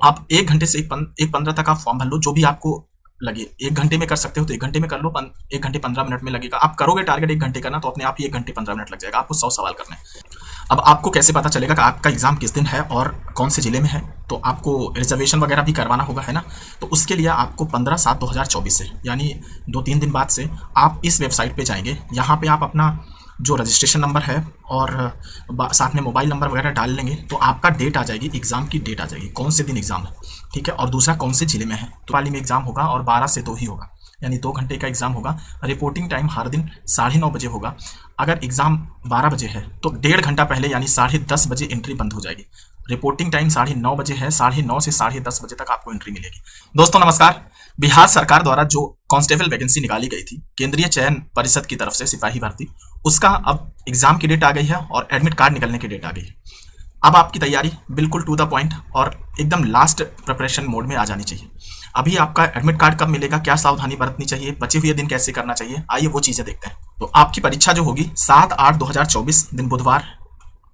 आप 1 घंटे से 1:15 तक आप फॉर्म भर लो, जो भी आपको लगे। 1 घंटे में कर सकते हो तो 1 घंटे में कर लो, 1 घंटे 15 मिनट में लगेगा। आप करोगे टारगेट 1 घंटे का ना, तो अपने आप ही 1 घंटे 15 मिनट लग जाएगा। आपको 100 सवाल करने हैं। अब आपको कैसे पता चलेगा कि आपका एग्जाम किस दिन है और कौन से जिले में है? तो आपको रिजर्वेशन वगैरह भी करवाना होगा, है ना। तो उसके लिए आपको 15/7/2024 से, यानी 2-3 दिन बाद से आप इस वेबसाइट पे जाएंगे। यहाँ पे आप अपना जो रजिस्ट्रेशन नंबर है और साथ में मोबाइल नंबर वगैरह डाल लेंगे, तो आपका डेट आ जाएगी, एग्ज़ाम की डेट आ जाएगी, कौन से दिन एग्ज़ाम है, ठीक है। और दूसरा कौन से जिले में है। तो वाली में एग्ज़ाम होगा और 12 से 2 ही होगा, यानी 2 घंटे का एग्ज़ाम होगा। रिपोर्टिंग टाइम हर दिन 9:30 बजे होगा। अगर एग्ज़ाम 12 बजे है तो 1.5 घंटा पहले यानी 10:30 बजे एंट्री बंद हो जाएगी। रिपोर्टिंग टाइम 9:30 बजे है, 9:30 से 10:30 बजे तक आपको एंट्री मिलेगी। दोस्तों नमस्कार। बिहार सरकार द्वारा जो कांस्टेबल वैकेंसी निकाली गई थी केंद्रीय चयन परिषद की तरफ से, सिपाही भर्ती, उसका अब एग्जाम की डेट आ गई है और एडमिट कार्ड निकलने की डेट आ गई है। अब आपकी तैयारी बिल्कुल टू द पॉइंट और एकदम लास्ट प्रिपरेशन मोड में आ जानी चाहिए। अभी आपका एडमिट कार्ड कब मिलेगा, क्या सावधानी बरतनी चाहिए, बचे हुए दिन कैसे करना चाहिए, आइए वो चीजें देखते हैं। तो आपकी परीक्षा जो होगी 7/8/2024 दिन बुधवार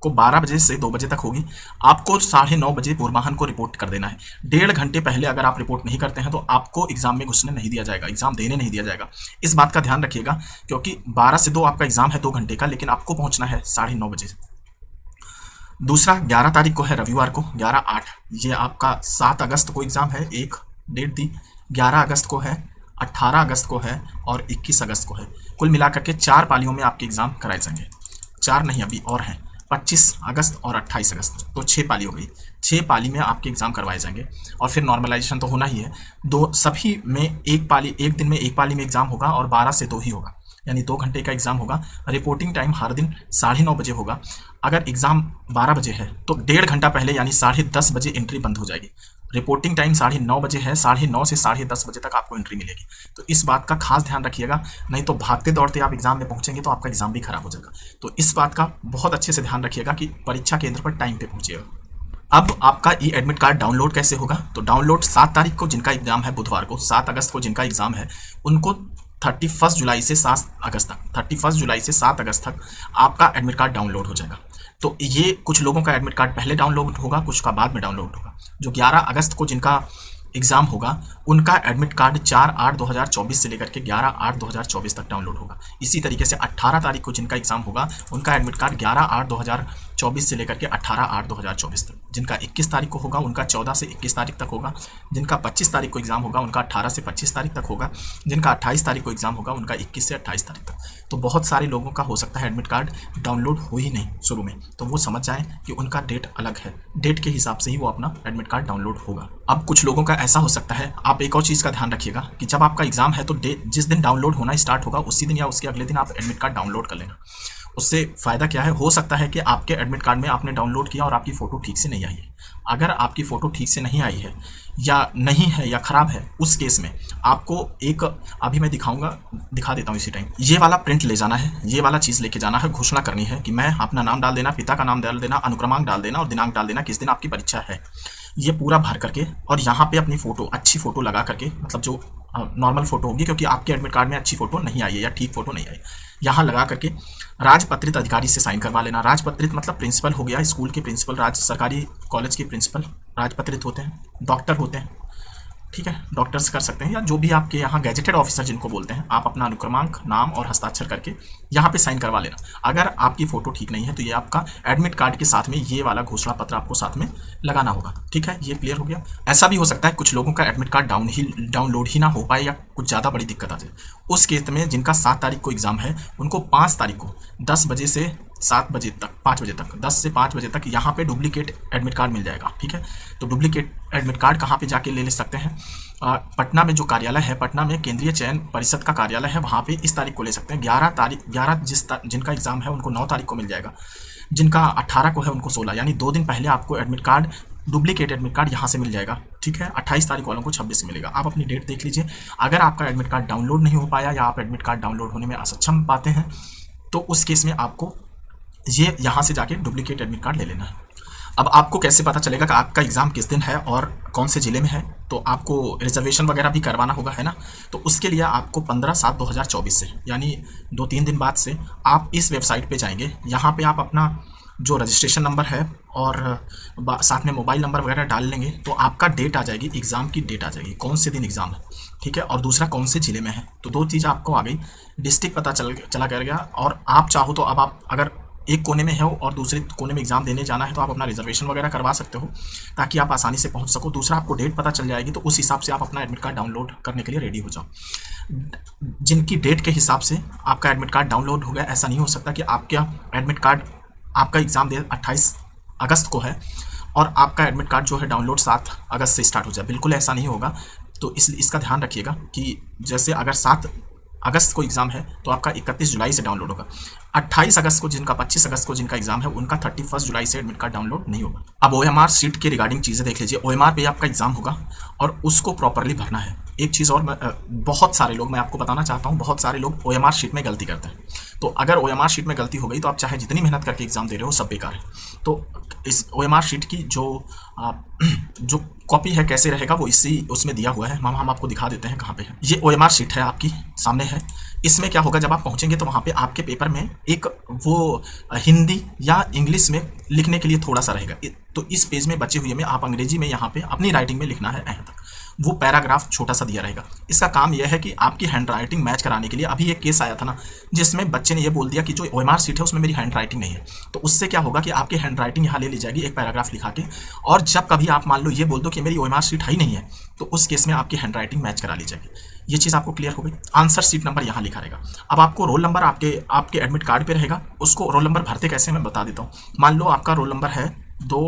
को 12 बजे से 2 बजे तक होगी। आपको 9:30 बजे पूर्वाहन को रिपोर्ट कर देना है। 1.5 घंटे पहले अगर आप रिपोर्ट नहीं करते हैं तो आपको एग्जाम में घुसने नहीं दिया जाएगा, एग्जाम देने नहीं दिया जाएगा। इस बात का ध्यान रखिएगा, क्योंकि 12 से 2 आपका एग्जाम है 2 घंटे का, लेकिन आपको पहुंचना है 9:30 बजे। दूसरा 11 तारीख को है रविवार को, 11/8, ये आपका 7 अगस्त को एग्जाम है, एक डेट दी, 11 अगस्त को है, 18 अगस्त को है और 21 अगस्त को है। कुल मिलाकर के 4 पालियों में आपके एग्जाम कराए जाएंगे। 4 नहीं, अभी और हैं, 25 अगस्त और 28 अगस्त, तो 6 पाली हो गई। 6 पाली में आपके एग्जाम करवाए जाएंगे और फिर नॉर्मलाइजेशन तो होना ही है। सभी में एक दिन में एक पाली में एग्जाम होगा और 12 से 2 ही होगा, यानी 2 घंटे का एग्जाम होगा। रिपोर्टिंग टाइम हर दिन 9:30 बजे होगा। अगर एग्जाम 12 बजे है तो 1.5 घंटा पहले यानी 10:30 बजे एंट्री बंद हो जाएगी। रिपोर्टिंग टाइम 9:30 बजे है, 9:30 से 10:30 बजे तक आपको एंट्री मिलेगी। तो इस बात का खास ध्यान रखिएगा, नहीं तो भागते दौड़ते आप एग्जाम में पहुंचेंगे तो आपका एग्जाम भी खराब हो जाएगा। तो इस बात का बहुत अच्छे से ध्यान रखिएगा कि परीक्षा केंद्र पर टाइम पे पहुंचिएगा। अब आपका ई एडमिट कार्ड डाउनलोड कैसे होगा? तो डाउनलोड 7 तारीख को जिनका एग्जाम है बुधवार को, 7 अगस्त को जिनका एग्जाम है, उनको 31 जुलाई से 7 अगस्त तक 31 जुलाई से 7 अगस्त तक आपका एडमिट कार्ड डाउनलोड हो जाएगा। तो ये कुछ लोगों का एडमिट कार्ड पहले डाउनलोड होगा, कुछ का बाद में डाउनलोड होगा। जो 11 अगस्त को जिनका एग्जाम होगा उनका एडमिट कार्ड 4/8/2024 से लेकर के 11/8/2024 तक डाउनलोड होगा। इसी तरीके से 18 तारीख को जिनका एग्जाम होगा उनका एडमिट कार्ड 11/8/2024 से लेकर के 18/8/2024 तक। जिनका 21 तारीख को होगा उनका 14 से 21 तारीख तक होगा। जिनका 25 तारीख को एग्जाम होगा उनका 18 से 25 तारीख तक होगा। जिनका 28 तारीख को एग्जाम होगा उनका 21 से 28 तारीख तक। तो बहुत सारे लोगों का हो सकता है एडमिट कार्ड डाउनलोड हो ही नहीं शुरू में, तो वो समझ जाएं कि उनका डेट अलग है, डेट के हिसाब से ही वो अपना एडमिट कार्ड डाउनलोड होगा। अब कुछ लोगों का ऐसा हो सकता है, आप एक और चीज़ का ध्यान रखिएगा कि जब आपका एग्जाम है तो जिस दिन डाउनलोड होना स्टार्ट होगा उसी दिन या उसके अगले दिन आप एडमिट कार्ड डाउनलोड कर लेना। उससे फ़ायदा क्या है, हो सकता है कि आपके एडमिट कार्ड में आपने डाउनलोड किया और आपकी फ़ोटो ठीक से नहीं आई है। अगर आपकी फ़ोटो ठीक से नहीं आई है या नहीं है या ख़राब है, उस केस में आपको एक, अभी मैं दिखा देता हूँ इसी टाइम, ये वाला प्रिंट ले जाना है, ये वाला चीज़ लेके जाना है, घोषणा करनी है कि मैं अपना नाम डाल देना, पिता का नाम डाल देना, अनुक्रमांक डाल देना और दिनांक डाल देना किस दिन आपकी परीक्षा है, ये पूरा भर करके, और यहाँ पे अपनी फ़ोटो, अच्छी फ़ोटो लगा करके, मतलब जो नॉर्मल फ़ोटो होगी, क्योंकि आपके एडमिट कार्ड में अच्छी फ़ोटो नहीं आई है या ठीक फ़ोटो नहीं आई, यहाँ लगा करके राजपत्रित अधिकारी से साइन करवा लेना। राजपत्रित मतलब प्रिंसिपल हो गया, स्कूल के प्रिंसिपल, सरकारी कॉलेज के प्रिंसिपल राजपत्रित होते हैं, डॉक्टर होते हैं, ठीक है, डॉक्टर्स कर सकते हैं, या जो भी आपके यहाँ गैजेटेड ऑफिसर जिनको बोलते हैं, आप अपना अनुक्रमांक, नाम और हस्ताक्षर करके यहाँ पे साइन करवा लेना। अगर आपकी फ़ोटो ठीक नहीं है तो ये आपका एडमिट कार्ड के साथ में ये वाला घोषणा पत्र आपको साथ में लगाना होगा, ठीक है। ये क्लियर हो गया। ऐसा भी हो सकता है कुछ लोगों का एडमिट कार्ड डाउनलोड ही ना हो पाए या कुछ ज़्यादा बड़ी दिक्कत आ जाए। उस केस में जिनका 7 तारीख को एग्ज़ाम है उनको 5 तारीख को 10 बजे से 7 बजे तक, 5 बजे तक, 10 से 5 बजे तक यहाँ पे डुप्लीकेट एडमिट कार्ड मिल जाएगा, ठीक है। तो डुप्लीकेट एडमिट कार्ड कहाँ पे जाके ले सकते हैं? पटना में जो कार्यालय है, पटना में केंद्रीय चयन परिषद का कार्यालय है, वहाँ पे इस तारीख को ले सकते हैं। 11 जिनका एग्जाम है उनको 9 तारीख को मिल जाएगा। जिनका 18 को है उनको 16, यानी 2 दिन पहले आपको admit card, duplicate admit card यहाँ से मिल जाएगा, ठीक है। 28 तारीख वालों को 26 मिलेगा। आप अपनी डेट देख लीजिए। अगर आपका एडमिट कार्ड डाउनलोड नहीं हो पाया या आप एडमिट कार्ड डाउनलोड होने में असक्षम पाते हैं तो उस केस में आपको ये यहाँ से जाके डुप्लीकेट एडमिट कार्ड ले लेना है। अब आपको कैसे पता चलेगा कि आपका एग्ज़ाम किस दिन है और कौन से ज़िले में है? तो आपको रिजर्वेशन वगैरह भी करवाना होगा, है ना। तो उसके लिए आपको 15/7/2024 से, यानी 2-3 दिन बाद से आप इस वेबसाइट पे जाएंगे। यहाँ पे आप अपना जो रजिस्ट्रेशन नंबर है और साथ में मोबाइल नंबर वगैरह डाल लेंगे तो आपका डेट आ जाएगी, एग्ज़ाम की डेट आ जाएगी, कौन से दिन एग्ज़ाम है, ठीक है, और दूसरा कौन से ज़िले में है। तो दो चीज़ आपको आ गई, डिस्ट्रिक्ट पता चला कर गया। और आप चाहो तो अब आप अगर एक कोने में हो और दूसरे कोने में एग्ज़ाम देने जाना है तो आप अपना रिजर्वेशन वगैरह करवा सकते हो ताकि आप आसानी से पहुंच सको। दूसरा, आपको डेट पता चल जाएगी तो उस हिसाब से आप अपना एडमिट कार्ड डाउनलोड करने के लिए रेडी हो जाओ। जिनकी डेट के हिसाब से आपका एडमिट कार्ड डाउनलोड हो गया, ऐसा नहीं हो सकता कि आपका एडमिट कार्ड, आपका एग्ज़ाम डेट 28 अगस्त को है और आपका एडमिट कार्ड जो है डाउनलोड 7 अगस्त से स्टार्ट हो जाए, बिल्कुल ऐसा नहीं होगा। तो इसका ध्यान रखिएगा कि जैसे अगर 7 अगस्त को एग्ज़ाम है तो आपका 31 जुलाई से डाउनलोड होगा। 28 अगस्त को जिनका, 25 अगस्त को जिनका एग्जाम है उनका 31 जुलाई से एडमिट कार्ड डाउनलोड नहीं होगा। अब OMR सीट के रिगार्डिंग चीज़ें देख लीजिए। OMR पे आपका एग्जाम होगा और उसको प्रॉपरली भरना है। एक चीज़ और, बहुत सारे लोग, मैं आपको बताना चाहता हूँ, बहुत सारे लोग OMR शीट में गलती करते हैं। तो अगर OMR शीट में गलती हो गई तो आप चाहे जितनी मेहनत करके एग्जाम दे रहे हो सब बेकार है। तो इस OMR शीट की जो कॉपी है कैसे रहेगा वो उसमें दिया हुआ है। हम आपको दिखा देते हैं कहाँ पे है। ये OMR शीट है, आपकी सामने है। इसमें क्या होगा, जब आप पहुंचेंगे तो वहाँ पे आपके पेपर में एक वो हिंदी या इंग्लिश में लिखने के लिए थोड़ा सा रहेगा। तो इस पेज में बचे हुए में आप अंग्रेजी में यहाँ पे अपनी राइटिंग में लिखना है यहाँ तक। वो पैराग्राफ छोटा सा दिया रहेगा। इसका काम यह है कि आपकी हैंड राइटिंग मैच कराने के लिए। अभी एक केस आया था ना जिसमें बच्चे ने ये बोल दिया कि जो OMR सीट है उसमें मेरी हैंड राइटिंग नहीं है। तो उससे क्या होगा कि आपकी हैंड राइटिंग यहाँ ले ली जाएगी एक पैराग्राफ लिखा के, और जब कभी आप मान लो ये बोल दो कि मेरी OMR सीट है ही नहीं है तो उस केस में आपकी हैंड राइटिंग मैच करा ली जाएगी। ये चीज़ आपको क्लियर हो गई। आंसर सीट नंबर यहाँ लिखा रहेगा। अब आपको रोल नंबर आपके एडमिट कार्ड पे रहेगा। उसको रोल नंबर भरते कैसे मैं बता देता हूँ। मान लो आपका रोल नंबर है 2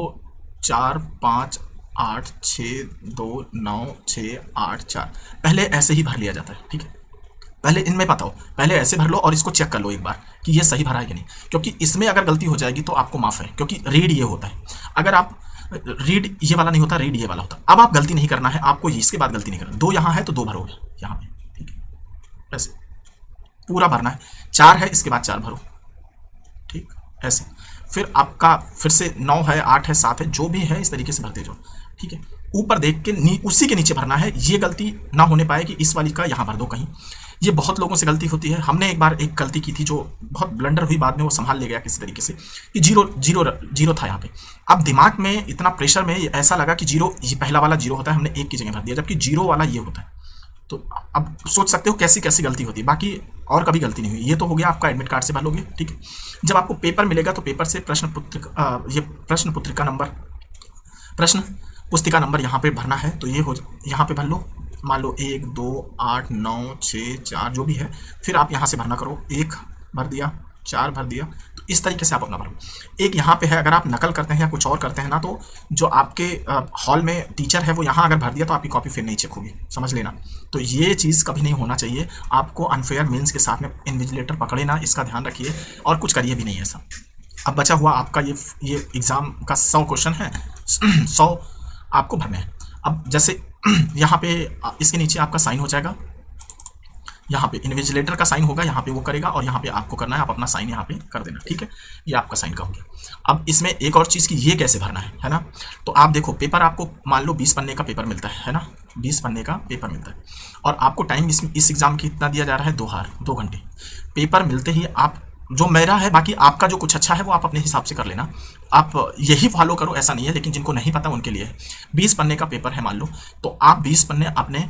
4 5 8 6 2 9 6 8 4। पहले ऐसे ही भर लिया जाता है, ठीक है। पहले इनमें बताओ, पहले ऐसे भर लो और इसको चेक कर लो एक बार कि ये सही भरा है कि नहीं, क्योंकि इसमें अगर गलती हो जाएगी तो आपको माफ है, क्योंकि रीड ये होता है। अगर आप रीड ये वाला नहीं होता, रीड ये वाला होता। अब आप गलती नहीं करना है, आपको इसके बाद गलती नहीं करना। 2 यहाँ है तो 2 भरोगे यहाँ पे, ठीक है। ऐसे पूरा भरना है। 4 है, इसके बाद 4 भरो, ठीक, ऐसे। फिर आपका फिर से 9 है, 8 है, 7 है, जो भी है इस तरीके से भरते जाओ, ठीक है। ऊपर देख के उसी के नीचे भरना है। ये गलती ना होने पाए कि इस वाली का यहाँ भर दो कहीं। ये बहुत लोगों से गलती होती है। हमने एक बार एक गलती की थी जो बहुत ब्लंडर हुई, बाद में वो संभाल ले गया किसी तरीके से कि जीरो था यहाँ पे। अब दिमाग में इतना प्रेशर में ऐसा लगा कि जीरो, ये पहला वाला जीरो होता है, हमने 1 की जगह भर दिया, जबकि जीरो वाला ये होता है। तो अब सोच सकते हो कैसी कैसी गलती होती है। बाकी और कभी गलती नहीं हुई। ये तो हो गया आपका एडमिट कार्ड से भरोगे, ठीक है। जब आपको पेपर मिलेगा तो पेपर से प्रश्न पुस्तिका नंबर यहाँ पे भरना है। तो ये यहाँ पे भर लो। मान लो 1 2 8 9 6 4 जो भी है, फिर आप यहाँ से भरना करो। 1 भर दिया, 4 भर दिया। तो इस तरीके से आप अपना भरो। एक यहाँ पे है, अगर आप नकल करते हैं या कुछ और करते हैं ना, तो जो आपके हॉल में टीचर है वो यहाँ अगर भर दिया तो आपकी कॉपी फिर नहीं चेक होगी, समझ लेना। तो ये चीज़ कभी नहीं होना चाहिए। आपको अनफेयर मीन्स के साथ में इन्विजिलेटर पकड़े ना, इसका ध्यान रखिए और कुछ करिए भी नहीं ऐसा। अब बचा हुआ आपका ये एग्ज़ाम का 100 क्वेश्चन है, 100 आपको भरने हैं। अब जैसे यहाँ पे इसके नीचे आपका साइन हो जाएगा, यहाँ पे इन्विजिलेटर का साइन होगा, यहाँ पे वो करेगा और यहाँ पे आपको करना है, आप अपना साइन यहाँ पे कर देना, ठीक है। ये आपका साइन का हो गया। अब इसमें एक और चीज़ की, ये कैसे भरना है ना। तो आप देखो, पेपर आपको मान लो 20 पन्ने का पेपर मिलता है ना, 20 पन्ने का पेपर मिलता है और आपको टाइम इस एग्ज़ाम की इतना दिया जा रहा है, 2 घंटे। पेपर मिलते ही आप, जो मेरा है, बाकी आपका जो कुछ अच्छा है वो आप अपने हिसाब से कर लेना, आप यही फॉलो करो, ऐसा नहीं है। लेकिन जिनको नहीं पता उनके लिए 20 पन्ने का पेपर है मान लो, तो आप 20 पन्ने अपने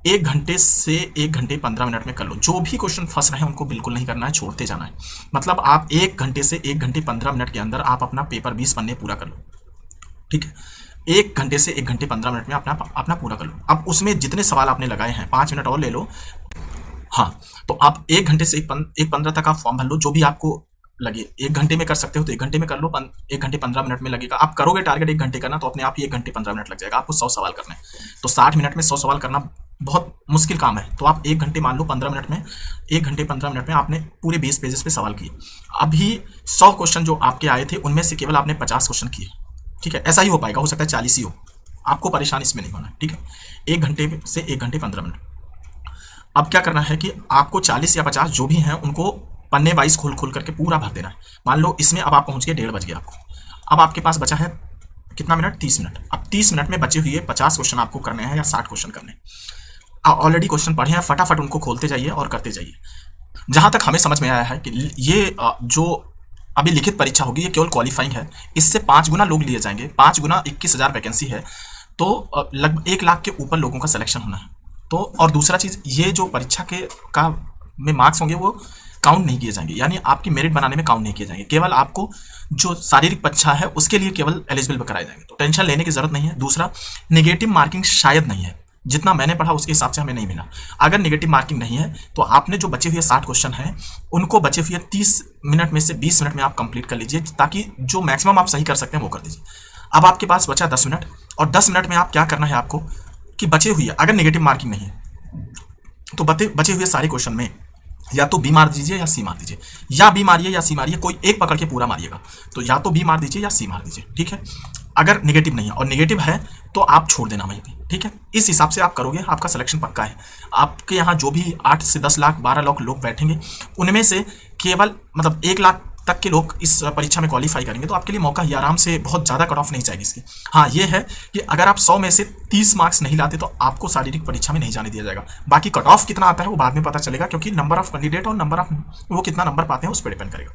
1 घंटे से 1 घंटे 15 मिनट में कर लो। जो भी क्वेश्चन फंस रहे हैं उनको बिल्कुल नहीं करना है, छोड़ते जाना है। मतलब आप 1 घंटे से 1 घंटे 15 मिनट के अंदर आप अपना पेपर 20 पन्ने पूरा कर लो, ठीक है। 1 घंटे से 1 घंटे 15 मिनट में अपना पूरा कर लो। अब उसमें जितने सवाल आपने लगाए हैं, 5 मिनट और ले लो, हाँ। तो आप 1 घंटे से 1:15 तक आप फॉर्म भर लो, जो भी आपको लगे। 1 घंटे में कर सकते हो तो 1 घंटे में कर लो, 1 घंटे 15 मिनट में लगेगा। आप करोगे टारगेट 1 घंटे करना तो अपने आप ही 1 घंटे 15 मिनट लग जाएगा। आपको 100 सवाल करने हैं तो 60 मिनट में 100 सवाल करना बहुत मुश्किल काम है। तो आप 1 घंटे मान लो 15 मिनट में, 1 घंटे 15 मिनट में आपने पूरे 20 पेजेस पे सवाल किए। अभी 100 क्वेश्चन जो आपके आए थे उनमें से केवल आपने 50 क्वेश्चन किए, ठीक है। ऐसा ही हो पाएगा, हो सकता है 40 ही हो, आपको परेशान इसमें नहीं होना, ठीक है। 1 घंटे से 1 घंटे 15 मिनट। अब क्या करना है कि आपको 40 या 50 जो भी हैं उनको पन्ने वाइज खोल करके पूरा भर देना है। मान लो इसमें अब आप पहुंच गए, 1:30 बज गया आपको। अब आपके पास बचा है कितना मिनट, 30 मिनट। अब 30 मिनट में बचे हुए 50 क्वेश्चन आपको करने हैं या 60 क्वेश्चन करने हैं। ऑलरेडी क्वेश्चन पढ़े हैं, फटाफट उनको खोलते जाइए और करते जाइए। जहां तक हमें समझ में आया है कि ये जो अभी लिखित परीक्षा होगी, ये केवल क्वालिफाइंग है। इससे 5 गुना लोग लिए जाएंगे, 5 गुना 21,000 वैकेंसी है, तो लगभग 1 लाख के ऊपर लोगों का सिलेक्शन होना है। तो और दूसरा चीज़, ये जो परीक्षा के का में मार्क्स होंगे वो काउंट नहीं किए जाएंगे, यानी आपकी मेरिट बनाने में काउंट नहीं किए जाएंगे, केवल आपको जो शारीरिक परीक्षा है उसके लिए केवल एलिजिबल कराए जाएंगे। तो टेंशन लेने की जरूरत नहीं है। दूसरा, नेगेटिव मार्किंग शायद नहीं है, जितना मैंने पढ़ा उसके हिसाब से हमें नहीं मिला। अगर नेगेटिव मार्किंग नहीं है तो आपने जो बचे हुए 60 क्वेश्चन हैं उनको बचे हुए 30 मिनट में से 20 मिनट में आप कंप्लीट कर लीजिए, ताकि जो मैक्सिमम आप सही कर सकते हैं वो कर दीजिए। अब आपके पास बचा 10 मिनट, और 10 मिनट में आप क्या करना है आपको कि बचे हुए, अगर नेगेटिव मार्किंग नहीं है तो बचे हुए सारे क्वेश्चन में या तो बी मार दीजिए या सी मार दीजिए, या बी मारिए या सी मारिए, कोई एक पकड़ के पूरा मारिएगा। तो या तो बी मार दीजिए या सी मार दीजिए, ठीक है। अगर नेगेटिव नहीं है, और नेगेटिव है तो आप छोड़ देना वहीं पे, ठीक है। इस हिसाब से आप करोगे, आपका सिलेक्शन पक्का है। आपके यहाँ जो भी 8 से 10 लाख 12 लाख लोग बैठेंगे, उनमें से केवल मतलब 1 लाख तक के लोग इस परीक्षा में क्वालिफाई करेंगे, तो आपके लिए मौका ही आराम से, बहुत ज़्यादा कट ऑफ नहीं जाएगी इसकी। हाँ ये है कि अगर आप 100 में से 30 मार्क्स नहीं लाते तो आपको शारीरिक परीक्षा में नहीं जाने दिया जाएगा। बाकी कट ऑफ कितना आता है वो बाद में पता चलेगा, क्योंकि नंबर ऑफ कैंडिडेट और नंबर ऑफ वो कितना नंबर पाते हैं उस पर डिपेंड करेगा।